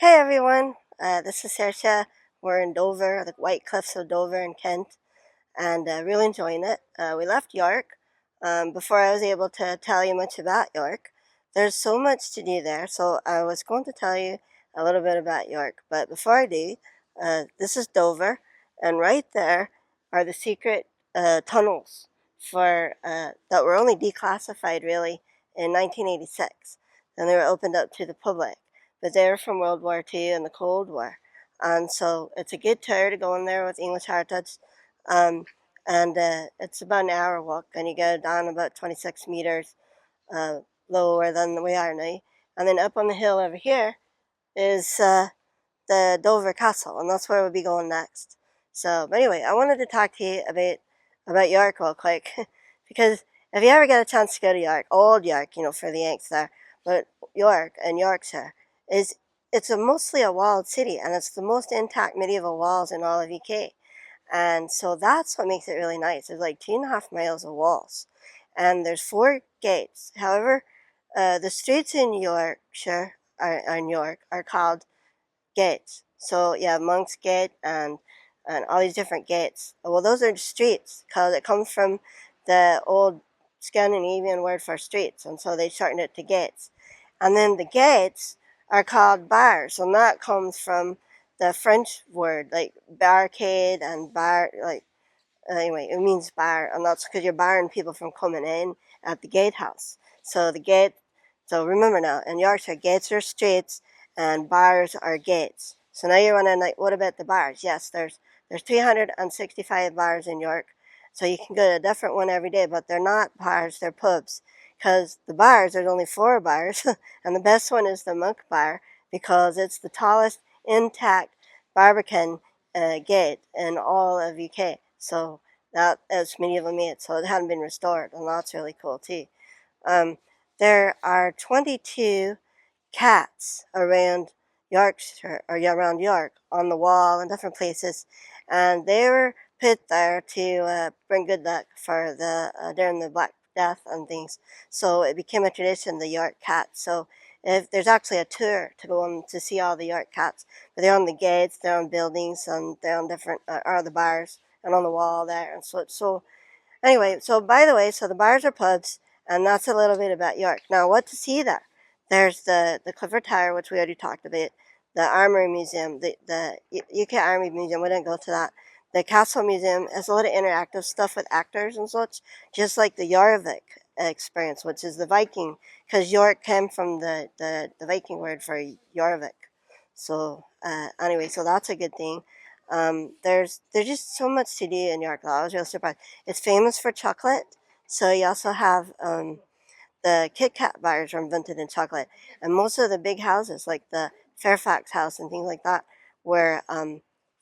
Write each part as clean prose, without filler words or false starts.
Hey everyone, this is Saoirse. We're in Dover, the White Cliffs of Dover in Kent, and really enjoying it. We left York. Before I was able to tell you much about York, there's so much to do there, so I was going to tell you a little bit about York. But before I do, this is Dover, and right there are the secret tunnels that were only declassified really in 1986. Then they were opened up to the public, but they were from World War II and the Cold War. And so it's a good tour to go in there with English Heritage. Um, and it's about an hour walk, and you go down about 26 meters uh, lower than we are now. And then up on the hill over here is the Dover Castle, and that's where we'll be going next. So, but anyway, I wanted to talk to you about York real quick, because if you ever get a chance to go to York, old York, for the Yanks there, but York and Yorkshire is it's mostly a walled city, and it's the most intact medieval walls in all of UK. And so that's what makes it really nice. There's like 2.5 miles of walls, and there's 4 gates. However, the streets in Yorkshire in York are called gates. So yeah, Monk's Gate and all these different gates. Well, those are streets because it comes from the old Scandinavian word for streets, and so they shortened it to gates. And then the gates are called bars, and that comes from the French word like barricade and bar. Like anyway, it means bar, and that's because you're barring people from coming in at the gatehouse. So the gate. So remember now, in Yorkshire, gates are streets and bars are gates. So now you're wondering, like, what about the bars? Yes, there's 365 bars in York, so you can go to a different one every day, but they're not bars, they're pubs. Because the bars, there's only 4 bars, and the best one is the Monk Bar because it's the tallest intact barbican gate in all of UK. So that is medieval made, so it hadn't been restored, and that's really cool too. Um, there are 22 cats around Yorkshire or around York on the wall and different places, and they were put there to bring good luck for the during the Black Death and things. So it became a tradition, the York cat. So if there's actually a tour to go on to see all the York cats, but they're on the gates, they're on buildings, and they're on different or the bars and on the wall there, and so it's so. Anyway, so by the way, so the bars are pubs, and that's a little bit about York. Now, what to see there? There's the Clifford Tower, which we already talked about, the Armory Museum, the UK Army Museum, we didn't go to that. The Castle Museum has a lot of interactive stuff with actors and such, just like the Jorvic experience, which is the Viking, because York came from the Viking word for Jorvic. So, anyway, so that's a good thing. There's just so much to do in York. I was really surprised. It's famous for chocolate, so you also have the Kit Kat bars are invented in chocolate, and most of the big houses, like the Fairfax House and things like that, were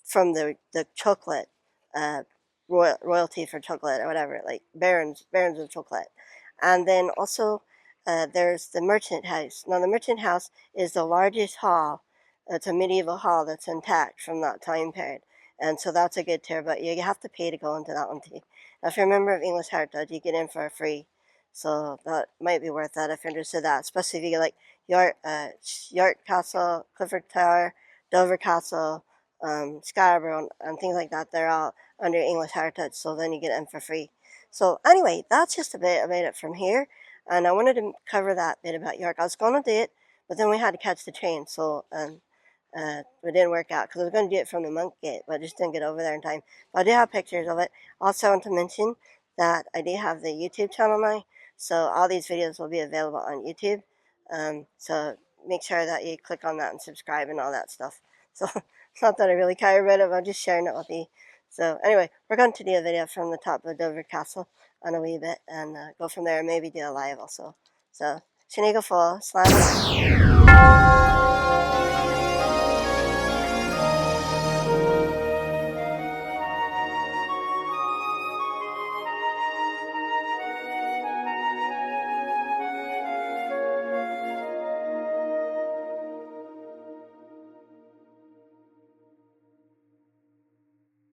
from the chocolate uh, royalty for chocolate or whatever, like barons of chocolate, and then also there's the Merchant House. Now the Merchant House is the largest hall. It's a medieval hall that's intact from that time period. And so that's a good tour, but you have to pay to go into that one too. Now, if you're a member of English Heritage, you get in for free. So that might be worth that if you're interested in that, especially if you get like York Castle, Clifford Tower, Dover Castle, Scarborough, and things like that. They're all under English Heritage, so then you get in for free. So anyway, that's just a bit about it from here, and I wanted to cover that bit about York. I was going to do it, but then we had to catch the train, so it didn't work out because I was going to do it from the Monk Gate, but I just didn't get over there in time. But I do have pictures of it. Also, I want to mention that I do have the YouTube channel now, so all these videos will be available on YouTube. So make sure that you click on that and subscribe and all that stuff. So it's not that I really care about it, but I'm just sharing it with you. So anyway, we're going to do a video from the top of Dover Castle on a wee bit and go from there and maybe do a live also. So, Sinead Fall, Slam.